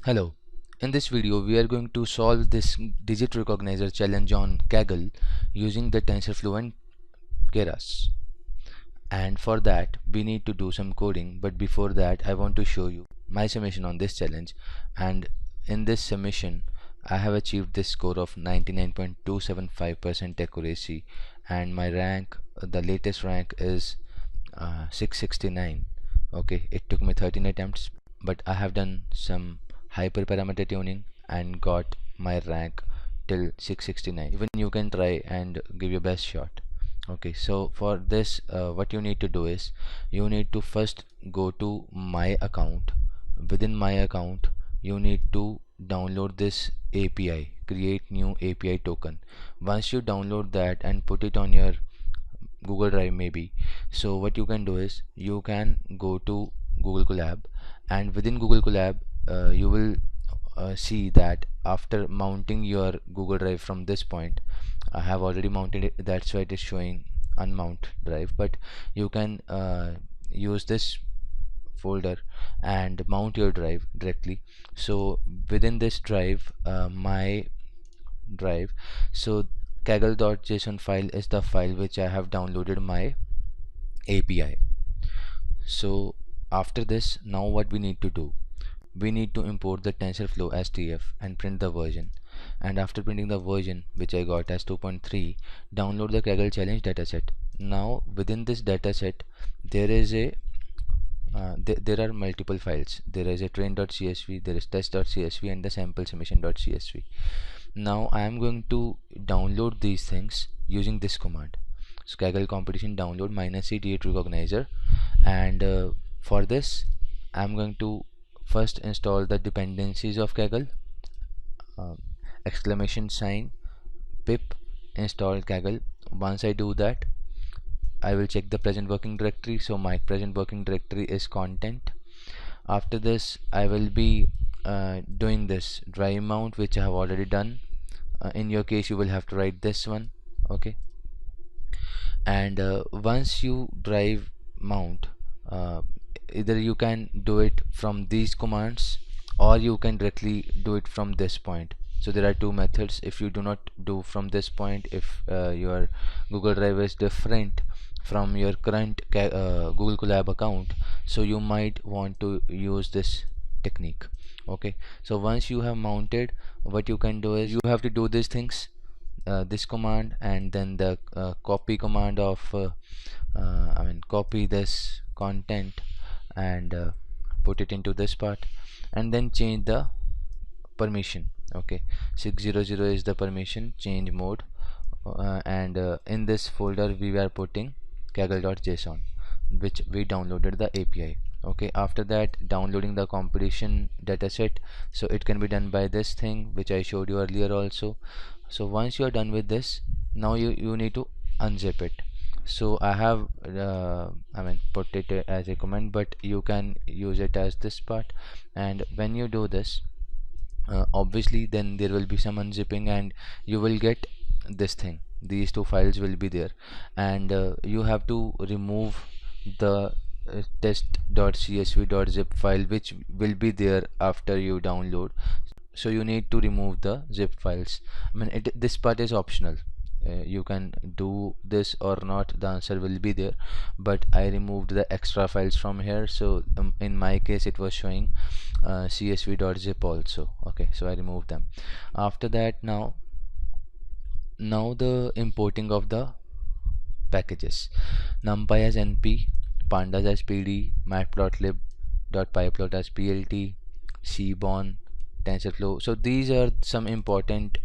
Hello, in this video we are going to solve this digit recognizer challenge on Kaggle using the TensorFlow and Keras. And for that we need to do some coding, but before that I want to show you my summation on this challenge. And in this summation I have achieved this score of 99.275% accuracy, and my rank, the latest rank is 669. Okay, it took me 13 attempts, but I have done some hyperparameter tuning and got my rank till 669. Even you can try and give your best shot. Okay, so for this what you need to do is you need to first go to my account. Within my account you need to download this API, create new API token. Once you download that and put it on your Google Drive maybe, so what you can do is you can go to Google Colab, and within Google Colab you will see that after mounting your Google Drive from this point, I have already mounted it, that's why it is showing unmount drive, but you can use this folder and mount your drive directly. So within this drive, my drive, so kaggle.json file is the file which I have downloaded my API. So after this, now what we need to do, we need to import the TensorFlow STF and print the version. And after printing the version, which I got as 2.3, download the Kaggle challenge dataset. Now within this dataset there is a there are multiple files. There is a train.csv, there is test.csv, and the sample summation.csv. Now I am going to download these things using this command. So Kaggle competition download -c digit recognizer, and for this I am going to first install the dependencies of Kaggle, um, exclamation sign pip install Kaggle. Once I do that, I will check the present working directory. So my present working directory is content. After this I will be doing this drive mount, which I have already done. In your case you will have to write this one. Okay, and once you drive mount, uh, either you can do it from these commands or you can directly do it from this point. So there are two methods. If you do not do from this point, if your Google Drive is different from your current Google Colab account, so you might want to use this technique. Okay, so once you have mounted, what you can do is you have to do these things, this command, and then the copy command of copy this content and put it into this part, and then change the permission. Okay, 600 is the permission, change mode, and in this folder we were putting kaggle.json, which we downloaded the API. Okay, after that downloading the competition dataset, so it can be done by this thing which I showed you earlier also. So once you are done with this, now you need to unzip it. So I have put it as a comment, but you can use it as this part. And when you do this, obviously then there will be some unzipping and you will get this thing, these two files will be there, and you have to remove the test.csv.zip file which will be there after you download. So you need to remove the zip files. This part is optional. You can do this or not, the answer will be there, but I removed the extra files from here. So in my case it was showing csv.zip also. Okay, so I removed them. After that, now the importing of the packages, numpy as np, pandas as pd, matplotlib.pyplot as plt, seaborn, tensorflow. So these are some important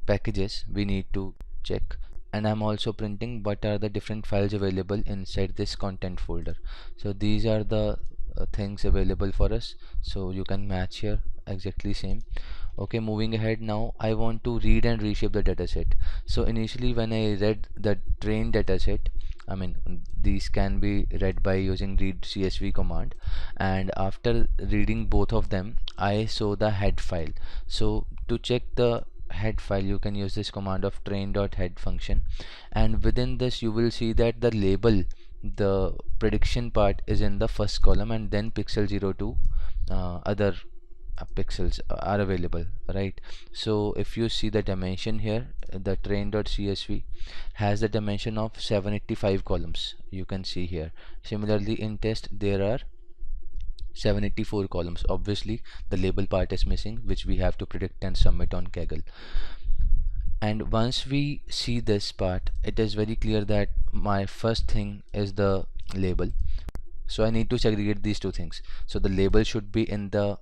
packages we need to check. And I'm also printing what are the different files available inside this content folder. So these are the things available for us, so you can match here exactly same. Okay, moving ahead, now I want to read and reshape the dataset. So initially when I read the train dataset, these can be read by using read csv command, and after reading both of them I saw the head file. So to check the head file you can use this command of train.head function, and within this you will see that the label, the prediction part is in the first column, and then pixel 0 to other pixels are available, right? So if you see the dimension here, the train.csv has the dimension of 785 columns, you can see here. Similarly in test there are 784 columns. Obviously the label part is missing, which we have to predict and submit on Kaggle. And once we see this part, it is very clear that my first thing is the label. So I need to segregate these two things. So the label should be in the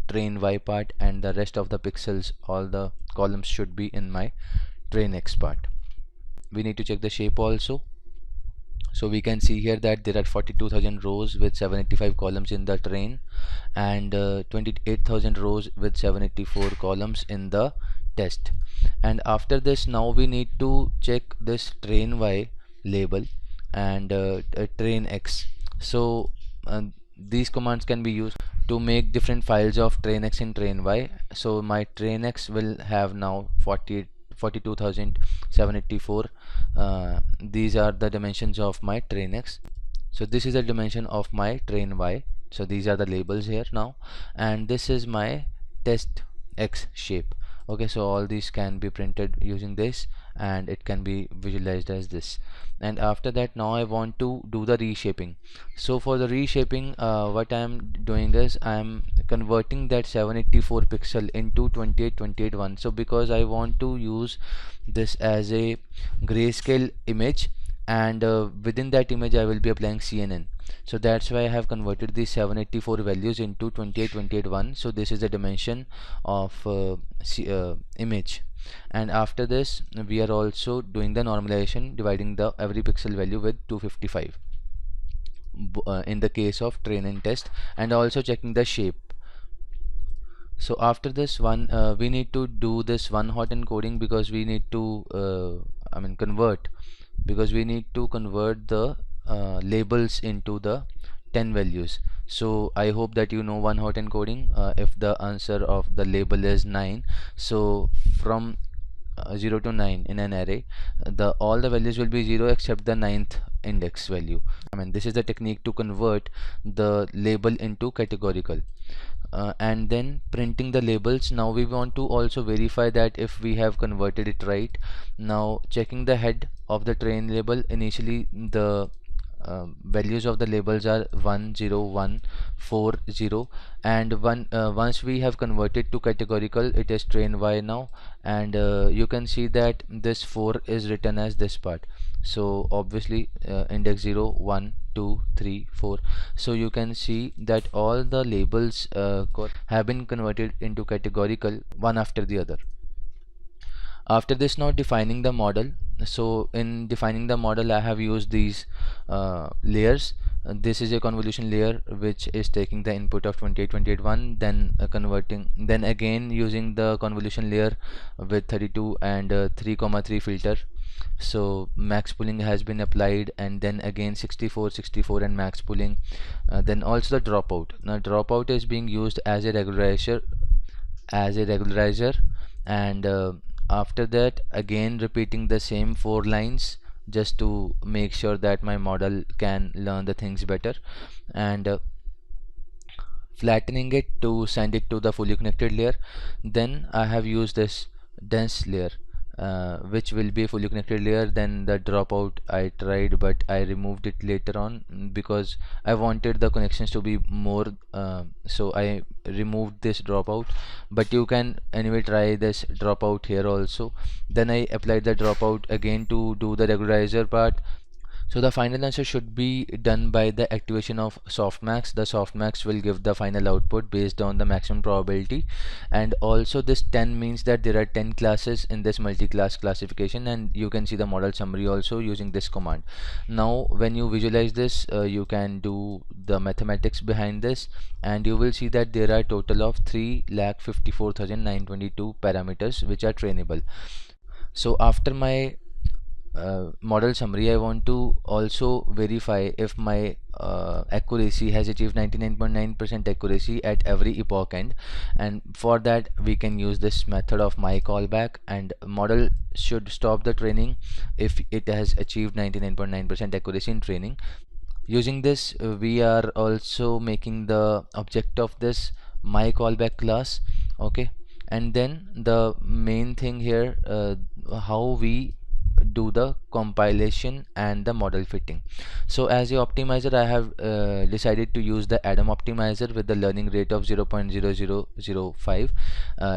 train Y part, and the rest of the pixels, all the columns, should be in my train X part. We need to check the shape also. So we can see here that there are 42,000 rows with 785 columns in the train, and 28,000 rows with 784 columns in the test. And after this, now we need to check this train Y label and train X. So these commands can be used to make different files of train X and train Y. So my train X will have now 42,784. These are the dimensions of my train X. So this is the dimension of my train Y. So these are the labels here now, and this is my test X shape. Okay, so all these can be printed using this, and it can be visualized as this. And after that, now I want to do the reshaping. So for the reshaping, what I am doing is I am converting that 784 pixel into 28,28,1. So because I want to use this as a grayscale image, and within that image I will be applying CNN. So that's why I have converted these 784 values into 28,28,1. So this is the dimension of image. And after this, we are also doing the normalization, dividing the every pixel value with 255 in the case of train and test, and also checking the shape. So after this one, we need to do this one hot encoding, because we need to convert, because we need to convert the labels into the 10 values. So I hope that you know one hot encoding. If the answer of the label is 9, so from 0 to 9 in an array, all the values will be 0 except the ninth index value. This is the technique to convert the label into categorical. And then printing the labels. Now we want to also verify that if we have converted it right. Now checking the head of the train label, initially the values of the labels are 1 0 1 4 0, and once we have converted to categorical, it is train Y now, and you can see that this 4 is written as this part. So obviously index 0 1 2 3 4. So you can see that all the labels have been converted into categorical, one after the other. After this, now defining the model. So in defining the model, I have used these layers. This is a convolution layer which is taking the input of 28,28,1, then converting, then again using the convolution layer with 32 and 3,3 filter. So max pooling has been applied, and then again 64 64 and max pooling. Then also the dropout. Now dropout is being used as a regularizer, and after that, again repeating the same 4 lines, just to make sure that my model can learn the things better, and flattening it to send it to the fully connected layer. Then I have used this dense layer, which will be a fully connected layer. Then the dropout I tried, but I removed it later on because I wanted the connections to be more, so I removed this dropout, but you can anyway try this dropout here also. Then I applied the dropout again to do the regularizer part. So the final answer should be done by the activation of softmax. The softmax will give the final output based on the maximum probability, and also this 10 means that there are 10 classes in this multi-class classification, and you can see the model summary also using this command. Now when you visualize this, you can do the mathematics behind this, and you will see that there are total of 3,54,922 parameters which are trainable. So after my model summary, I want to also verify if my accuracy has achieved 99.9% accuracy at every epoch end, and for that we can use this method of my callback, and model should stop the training if it has achieved 99.9% accuracy in training. Using this, we are also making the object of this my callback class. Okay, and then the main thing here, how we do the compilation and the model fitting. So as a optimizer, I have decided to use the Adam optimizer with the learning rate of 0.0005.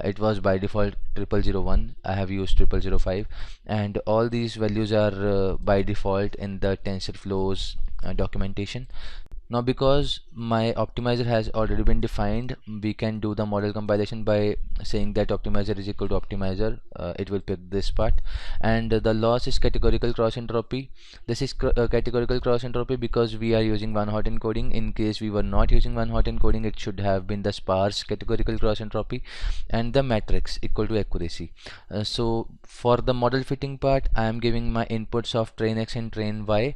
It was by default 0001. I have used 0005, and all these values are by default in the TensorFlow's documentation. Now because my optimizer has already been defined, we can do the model compilation by saying that optimizer is equal to optimizer. It will pick this part, and the loss is categorical cross entropy. This is categorical cross entropy because we are using one hot encoding. In case we were not using one hot encoding, it should have been the sparse categorical cross entropy, and the matrix equal to accuracy. So for the model fitting part, I am giving my inputs of train X and train Y.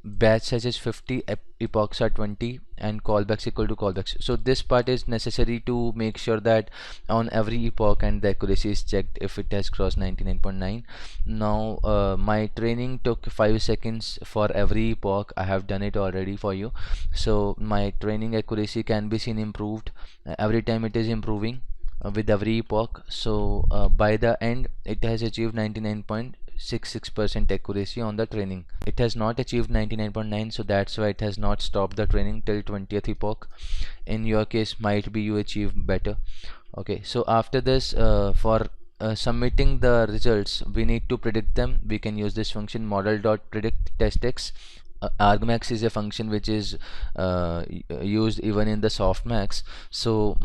Batch size is 50, epochs are 20, and callbacks equal to callbacks. So this part is necessary to make sure that on every epoch and the accuracy is checked if it has crossed 99.9. Now my training took 5 seconds for every epoch. I have done it already for you. So my training accuracy can be seen improved every time. It is improving with every epoch. So by the end it has achieved 99.66% accuracy on the training. It has not achieved 99.9, so that's why it has not stopped the training till 20th epoch. In your case, might be you achieve better. Okay, so after this, for submitting the results, we need to predict them. We can use this function model.predict testx. Argmax is a function which is used even in the softmax. So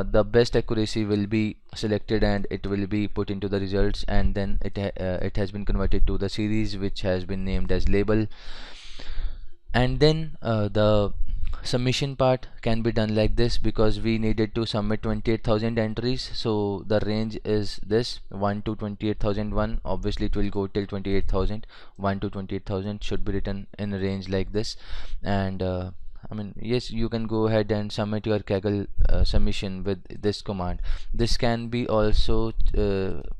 the best accuracy will be selected and it will be put into the results, and then it has been converted to the series which has been named as label. And then the submission part can be done like this, because we needed to submit 28,000 entries. So the range is this 1 to 28,001. Obviously it will go till 28,000. 1 to 28,000 should be written in a range like this. And I mean, yes, you can go ahead and submit your Kaggle submission with this command. This can be also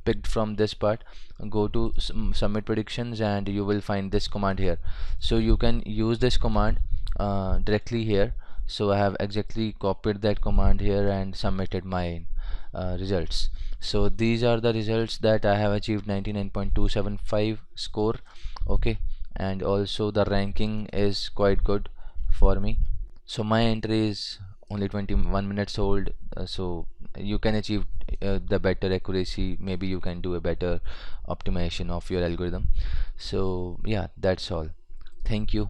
picked from this part. Go to submit predictions and you will find this command here. So you can use this command directly here. So I have exactly copied that command here and submitted my results. So these are the results that I have achieved 99.275 score. Okay, and also the ranking is quite good for me. So my entry is only 21 minutes old. So you can achieve the better accuracy. Maybe you can do a better optimization of your algorithm. So yeah, that's all. Thank you.